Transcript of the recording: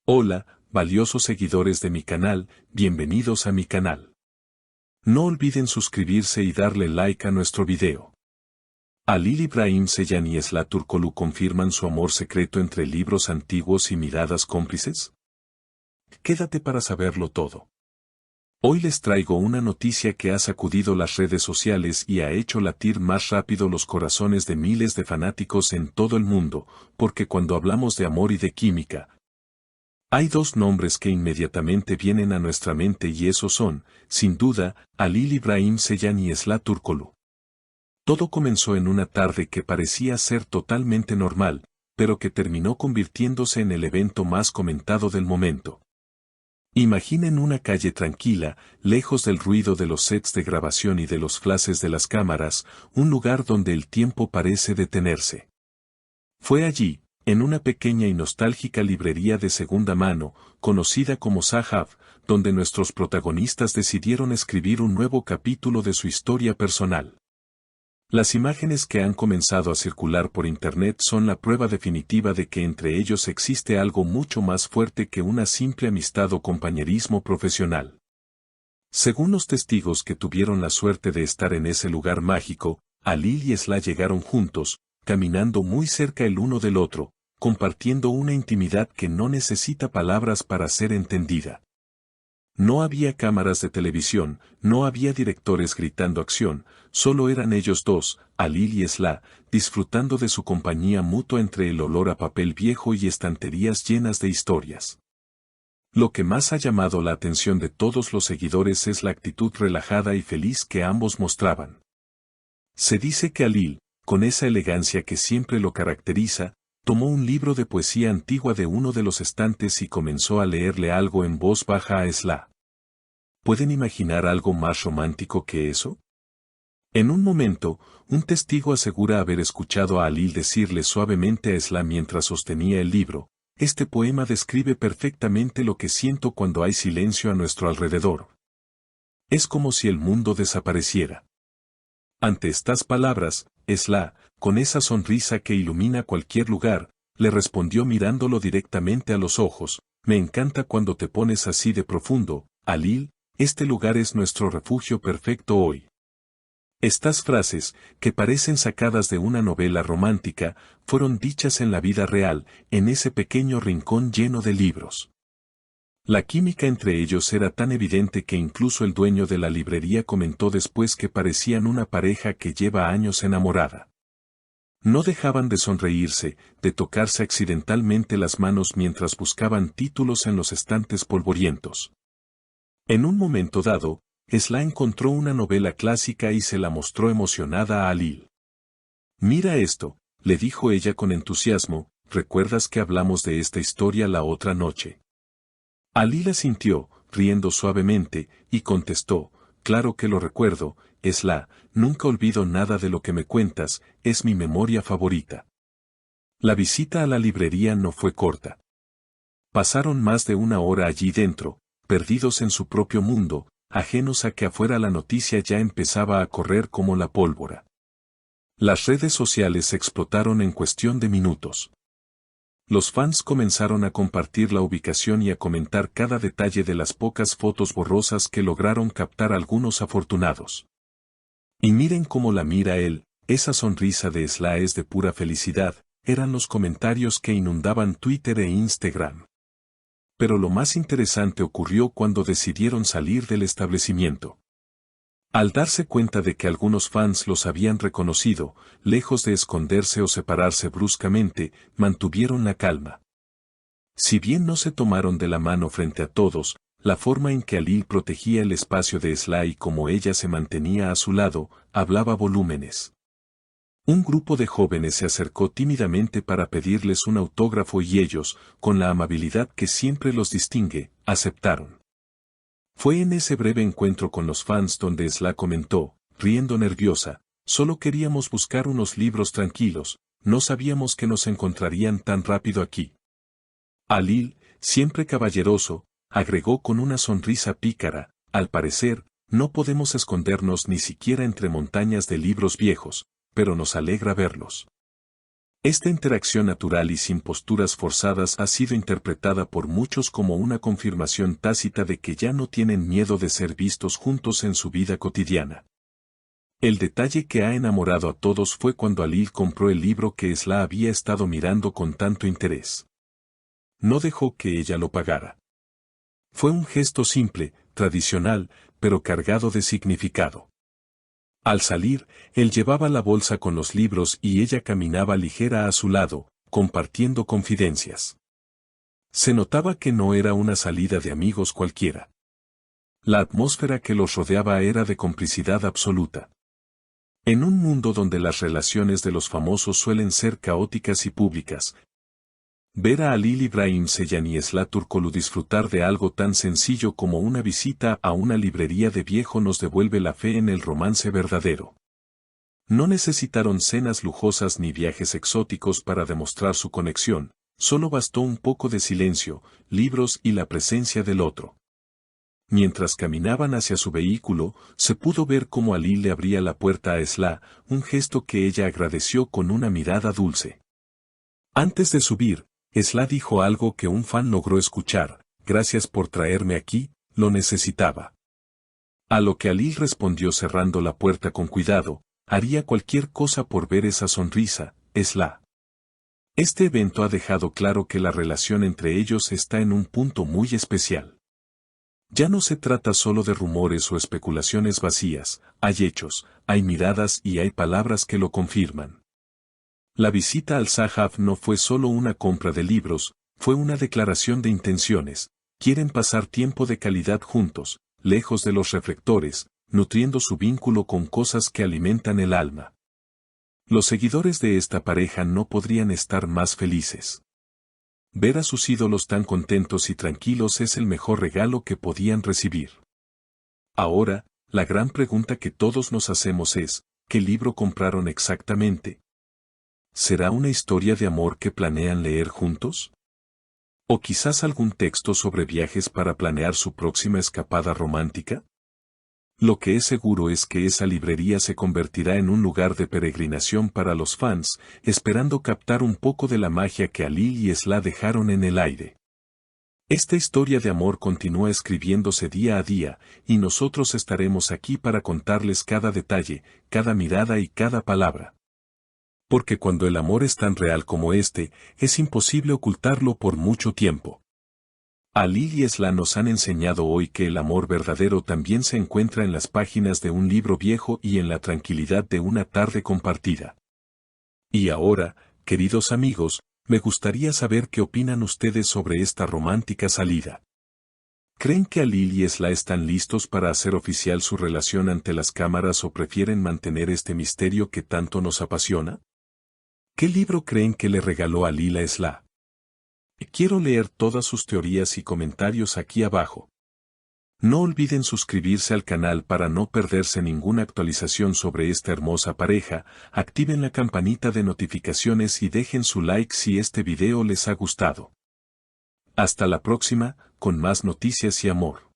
Hola, valiosos seguidores de mi canal, bienvenidos a mi canal. No olviden suscribirse y darle like a nuestro video. Halil İbrahim Ceylan y Esla Turkoglu confirman su amor secreto entre libros antiguos y miradas cómplices. Quédate para saberlo todo. Hoy les traigo una noticia que ha sacudido las redes sociales y ha hecho latir más rápido los corazones de miles de fanáticos en todo el mundo, porque cuando hablamos de amor y de química, hay dos nombres que inmediatamente vienen a nuestra mente y esos son, sin duda, Halil İbrahim Ceylan y Esla Turkoglu. Todo comenzó en una tarde que parecía ser totalmente normal, pero que terminó convirtiéndose en el evento más comentado del momento. Imaginen una calle tranquila, lejos del ruido de los sets de grabación y de los flashes de las cámaras, un lugar donde el tiempo parece detenerse. Fue allí, en una pequeña y nostálgica librería de segunda mano, conocida como Sahaf, donde nuestros protagonistas decidieron escribir un nuevo capítulo de su historia personal. Las imágenes que han comenzado a circular por internet son la prueba definitiva de que entre ellos existe algo mucho más fuerte que una simple amistad o compañerismo profesional. Según los testigos que tuvieron la suerte de estar en ese lugar mágico, Halil y Esla llegaron juntos, caminando muy cerca el uno del otro, compartiendo una intimidad que no necesita palabras para ser entendida. No había cámaras de televisión, no había directores gritando acción, solo eran ellos dos, Halil y Esla, disfrutando de su compañía mutua entre el olor a papel viejo y estanterías llenas de historias. Lo que más ha llamado la atención de todos los seguidores es la actitud relajada y feliz que ambos mostraban. Se dice que Halil, con esa elegancia que siempre lo caracteriza, tomó un libro de poesía antigua de uno de los estantes y comenzó a leerle algo en voz baja a Esla. ¿Pueden imaginar algo más romántico que eso? En un momento, un testigo asegura haber escuchado a Halil decirle suavemente a Esla mientras sostenía el libro: "Este poema describe perfectamente lo que siento cuando hay silencio a nuestro alrededor. Es como si el mundo desapareciera". Ante estas palabras, Esla, con esa sonrisa que ilumina cualquier lugar, le respondió mirándolo directamente a los ojos: "Me encanta cuando te pones así de profundo, Halil, este lugar es nuestro refugio perfecto hoy". Estas frases, que parecen sacadas de una novela romántica, fueron dichas en la vida real, en ese pequeño rincón lleno de libros. La química entre ellos era tan evidente que incluso el dueño de la librería comentó después que parecían una pareja que lleva años enamorada. No dejaban de sonreírse, de tocarse accidentalmente las manos mientras buscaban títulos en los estantes polvorientos. En un momento dado, Esla encontró una novela clásica y se la mostró emocionada a Halil. «Mira esto», le dijo ella con entusiasmo, «¿recuerdas que hablamos de esta historia la otra noche?». Halil asintió, riendo suavemente, y contestó: «Claro que lo recuerdo, Esla, nunca olvido nada de lo que me cuentas, es mi memoria favorita». La visita a la librería no fue corta. Pasaron más de una hora allí dentro, perdidos en su propio mundo, ajenos a que afuera la noticia ya empezaba a correr como la pólvora. Las redes sociales explotaron en cuestión de minutos. Los fans comenzaron a compartir la ubicación y a comentar cada detalle de las pocas fotos borrosas que lograron captar algunos afortunados. «Y miren cómo la mira él, esa sonrisa de Esla es de pura felicidad», eran los comentarios que inundaban Twitter e Instagram. Pero lo más interesante ocurrió cuando decidieron salir del establecimiento. Al darse cuenta de que algunos fans los habían reconocido, lejos de esconderse o separarse bruscamente, mantuvieron la calma. Si bien no se tomaron de la mano frente a todos, la forma en que Halil protegía el espacio de Esla y como ella se mantenía a su lado, hablaba volúmenes. Un grupo de jóvenes se acercó tímidamente para pedirles un autógrafo y ellos, con la amabilidad que siempre los distingue, aceptaron. Fue en ese breve encuentro con los fans donde Esla comentó, riendo nerviosa: «Solo queríamos buscar unos libros tranquilos, no sabíamos que nos encontrarían tan rápido aquí». Halil, siempre caballeroso, agregó con una sonrisa pícara: «Al parecer, no podemos escondernos ni siquiera entre montañas de libros viejos, pero nos alegra verlos». Esta interacción natural y sin posturas forzadas ha sido interpretada por muchos como una confirmación tácita de que ya no tienen miedo de ser vistos juntos en su vida cotidiana. El detalle que ha enamorado a todos fue cuando Alil compró el libro que Esla había estado mirando con tanto interés. No dejó que ella lo pagara. Fue un gesto simple, tradicional, pero cargado de significado. Al salir, él llevaba la bolsa con los libros y ella caminaba ligera a su lado, compartiendo confidencias. Se notaba que no era una salida de amigos cualquiera. La atmósfera que los rodeaba era de complicidad absoluta. En un mundo donde las relaciones de los famosos suelen ser caóticas y públicas, ver a Halil İbrahim Ceylan y Esla Turkolu disfrutar de algo tan sencillo como una visita a una librería de viejo nos devuelve la fe en el romance verdadero. No necesitaron cenas lujosas ni viajes exóticos para demostrar su conexión, solo bastó un poco de silencio, libros y la presencia del otro. Mientras caminaban hacia su vehículo, se pudo ver cómo Halil le abría la puerta a Esla, un gesto que ella agradeció con una mirada dulce. Antes de subir, Esla dijo algo que un fan logró escuchar: gracias por traerme aquí, lo necesitaba. A lo que Halil respondió cerrando la puerta con cuidado: haría cualquier cosa por ver esa sonrisa, Esla. Este evento ha dejado claro que la relación entre ellos está en un punto muy especial. Ya no se trata solo de rumores o especulaciones vacías, hay hechos, hay miradas y hay palabras que lo confirman. La visita al Sahaf no fue solo una compra de libros, fue una declaración de intenciones. Quieren pasar tiempo de calidad juntos, lejos de los reflectores, nutriendo su vínculo con cosas que alimentan el alma. Los seguidores de esta pareja no podrían estar más felices. Ver a sus ídolos tan contentos y tranquilos es el mejor regalo que podían recibir. Ahora, la gran pregunta que todos nos hacemos es: ¿qué libro compraron exactamente? ¿Será una historia de amor que planean leer juntos? ¿O quizás algún texto sobre viajes para planear su próxima escapada romántica? Lo que es seguro es que esa librería se convertirá en un lugar de peregrinación para los fans, esperando captar un poco de la magia que Halil y Esla dejaron en el aire. Esta historia de amor continúa escribiéndose día a día, y nosotros estaremos aquí para contarles cada detalle, cada mirada y cada palabra. Porque cuando el amor es tan real como este, es imposible ocultarlo por mucho tiempo. Halil y Esla nos han enseñado hoy que el amor verdadero también se encuentra en las páginas de un libro viejo y en la tranquilidad de una tarde compartida. Y ahora, queridos amigos, me gustaría saber qué opinan ustedes sobre esta romántica salida. ¿Creen que Halil y Esla están listos para hacer oficial su relación ante las cámaras o prefieren mantener este misterio que tanto nos apasiona? ¿Qué libro creen que le regaló Halil a Esla? Quiero leer todas sus teorías y comentarios aquí abajo. No olviden suscribirse al canal para no perderse ninguna actualización sobre esta hermosa pareja, activen la campanita de notificaciones y dejen su like si este video les ha gustado. Hasta la próxima, con más noticias y amor.